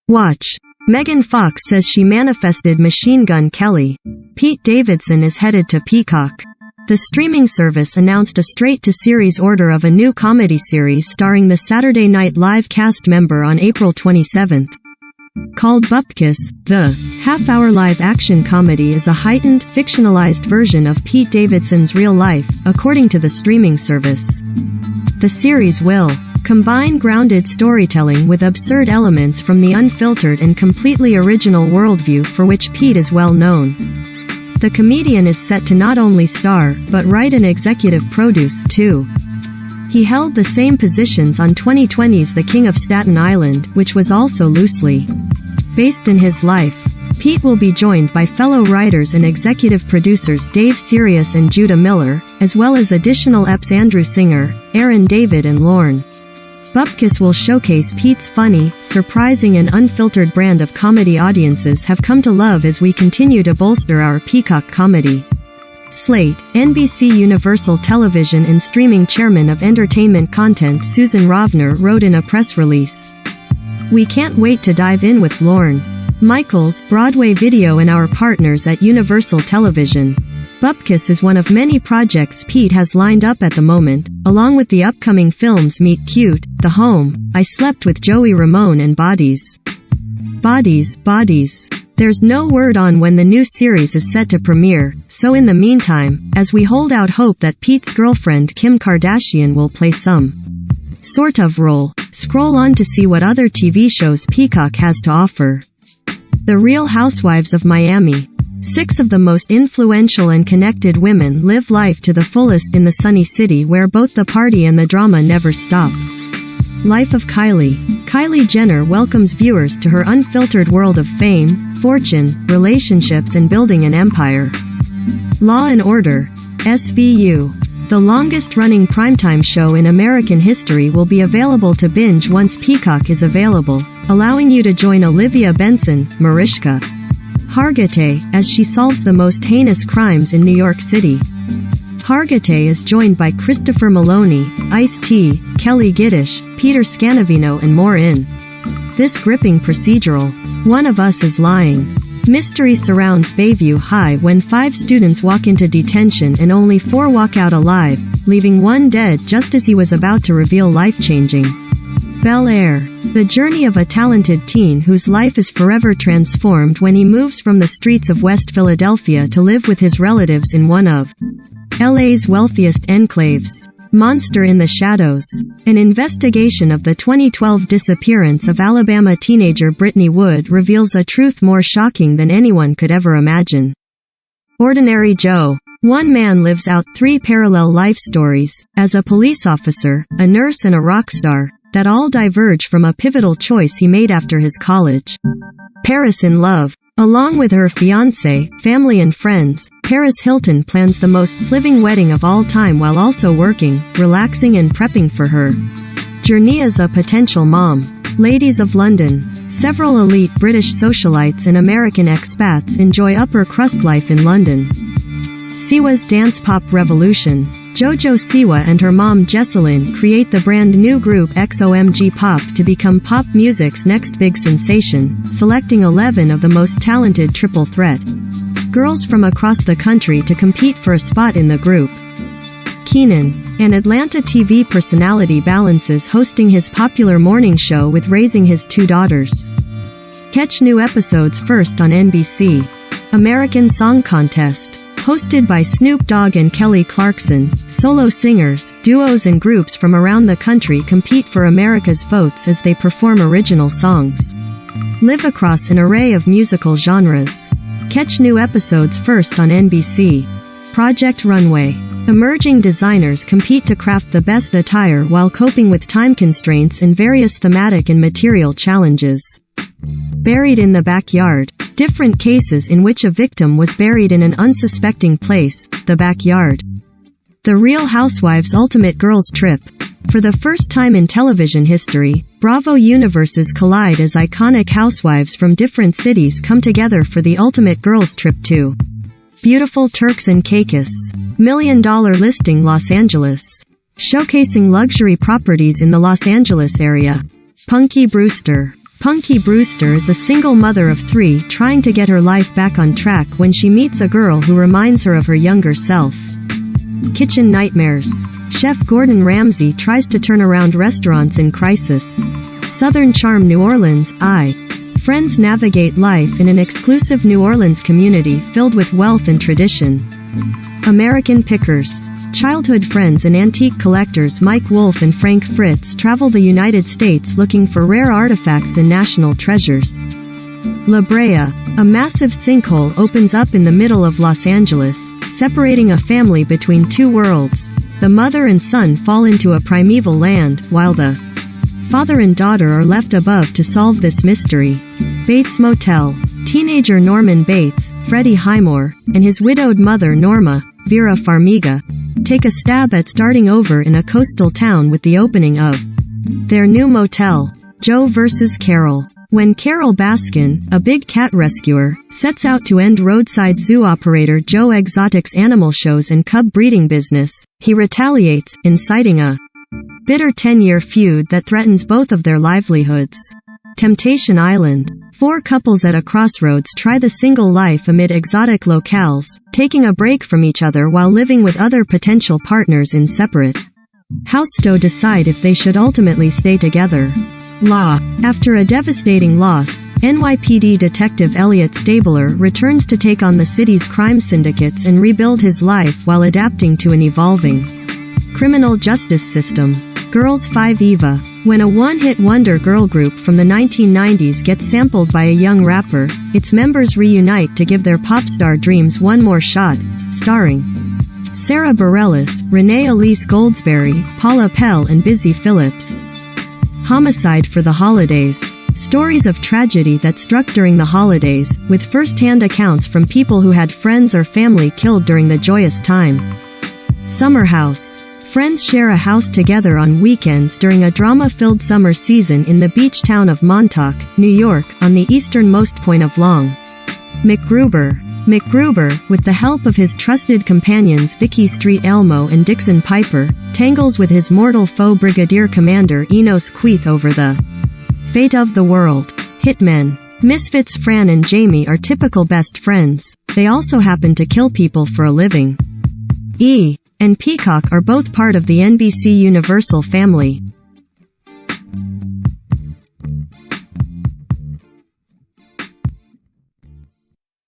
Watch. Megan Fox says she manifested Machine Gun Kelly. Pete Davidson is headed to Peacock. The streaming service announced a straight-to-series order of a new comedy series starring the Saturday Night Live cast member on April 27. Called Bupkis, the half-hour live-action comedy is a heightened, fictionalized version of Pete Davidson's real life, according to the streaming service. The series will combine grounded storytelling with absurd elements from the unfiltered and completely original worldview for which Pete is well known. The comedian is set to not only star, but write and executive produce, too. He held the same positions on 2020's The King of Staten Island, which was also loosely based in his life. Pete will be joined by fellow writers and executive producers Dave Sirius and Judah Miller, as well as additional EPs Andrew Singer, Aaron David and Lorne. Bupkis will showcase Pete's funny, surprising and unfiltered brand of comedy audiences have come to love as we continue to bolster our Peacock comedy slate. NBC Universal Television and Streaming Chairman of Entertainment Content Susan Rovner wrote in a press release, "We can't wait to dive in with Lorne Michaels, Broadway Video and our partners at Universal Television. Bupkis is one of many projects Pete has lined up at the moment, along with the upcoming films Meet Cute, The Home, I Slept with Joey Ramone and Bodies. Bodies. There's no word on when the new series is set to premiere, so in the meantime, as we hold out hope that Pete's girlfriend Kim Kardashian will play some sort of role, scroll on to see what other TV shows Peacock has to offer. The Real Housewives of Miami. 6 of the most influential and connected women live life to the fullest in the sunny city where both the party and the drama never stop. Life of Kylie. Kylie Jenner welcomes viewers to her unfiltered world of fame, fortune, relationships and building an empire. Law and Order. SVU. The longest-running primetime show in American history will be available to binge once Peacock is available, allowing you to join Olivia Benson, Mariska Hargitay, as she solves the most heinous crimes in New York City. Hargitay is joined by Christopher Maloney, Ice-T, Kelly Giddish, Peter Scanavino and more in this gripping procedural. One of Us is Lying. Mystery surrounds Bayview High when 5 students walk into detention and only 4 walk out alive, leaving one dead just as he was about to reveal life-changing. Bel Air. The journey of a talented teen whose life is forever transformed when he moves from the streets of West Philadelphia to live with his relatives in one of LA's wealthiest enclaves. Monster in the Shadows. An investigation of the 2012 disappearance of Alabama teenager Brittany Wood reveals a truth more shocking than anyone could ever imagine. Ordinary Joe. One man lives out 3 parallel life stories, as a police officer, a nurse and a rock star, that all diverge from a pivotal choice he made after his college. Paris in Love. Along with her fiancé, family and friends, Paris Hilton plans the most sliving wedding of all time while also working, relaxing and prepping for her journey as a potential mom. Ladies of London. Several elite British socialites and American expats enjoy upper-crust life in London. Siwa's dance pop revolution. JoJo Siwa and her mom Jessalyn create the brand new group XOMG Pop to become pop music's next big sensation, selecting 11 of the most talented triple threat girls from across the country to compete for a spot in the group. Keenan. An Atlanta TV personality balances hosting his popular morning show with raising his 2 daughters. Catch new episodes first on NBC. American Song Contest. Hosted by Snoop Dogg and Kelly Clarkson, solo singers, duos and groups from around the country compete for America's votes as they perform original songs. Live across an array of musical genres. Catch new episodes first on NBC. Project Runway. Emerging designers compete to craft the best attire while coping with time constraints and various thematic and material challenges. Buried in the Backyard. Different cases in which a victim was buried in an unsuspecting place, the backyard. The Real Housewives Ultimate Girls Trip. For the first time in television history, Bravo universes collide as iconic housewives from different cities come together for the Ultimate Girls Trip to beautiful Turks and Caicos. $1 Million Listing Los Angeles. Showcasing luxury properties in the Los Angeles area. Punky Brewster. Punky Brewster is a single mother of 3 trying to get her life back on track when she meets a girl who reminds her of her younger self. Kitchen nightmares. Chef Gordon Ramsay tries to turn around restaurants in crisis. Southern charm New Orleans, Friends navigate life in an exclusive New Orleans community filled with wealth and tradition. American Pickers. Childhood friends and antique collectors Mike Wolfe and Frank Fritz travel the United States looking for rare artifacts and national treasures. La Brea. A massive sinkhole opens up in the middle of Los Angeles, separating a family between 2 worlds. The mother and son fall into a primeval land, while the father and daughter are left above to solve this mystery. Bates Motel. Teenager Norman Bates, Freddie Highmore, and his widowed mother Norma, Vera Farmiga, take a stab at starting over in a coastal town with the opening of their new motel. Joe vs. Carroll. When Carroll Baskin, a big cat rescuer, sets out to end roadside zoo operator Joe Exotic's animal shows and cub breeding business, he retaliates, inciting a bitter 10-year feud that threatens both of their livelihoods. Temptation Island. 4 couples at a crossroads try the single life amid exotic locales, taking a break from each other while living with other potential partners in separate houses to decide if they should ultimately stay together. Law. After a devastating loss, NYPD Detective Elliot Stabler returns to take on the city's crime syndicates and rebuild his life while adapting to an evolving criminal justice system. Girls 5 Eva. When a one-hit wonder girl group from the 1990s gets sampled by a young rapper, its members reunite to give their pop star dreams one more shot. Starring Sarah Bareilles, Renee Elise Goldsberry, Paula Pell and Busy Phillips. Homicide for the Holidays. Stories of tragedy that struck during the holidays, with first-hand accounts from people who had friends or family killed during the joyous time. Summer House. Friends share a house together on weekends during a drama-filled summer season in the beach town of Montauk, New York, on the easternmost point of Long. MacGruber. MacGruber, with the help of his trusted companions Vicky Street Elmo and Dixon Piper, tangles with his mortal foe Brigadier Commander Enos Queeth over the fate of the world. Hitmen. Misfits Fran and Jamie are typical best friends. They also happen to kill people for a living. E and Peacock are both part of the NBC Universal family.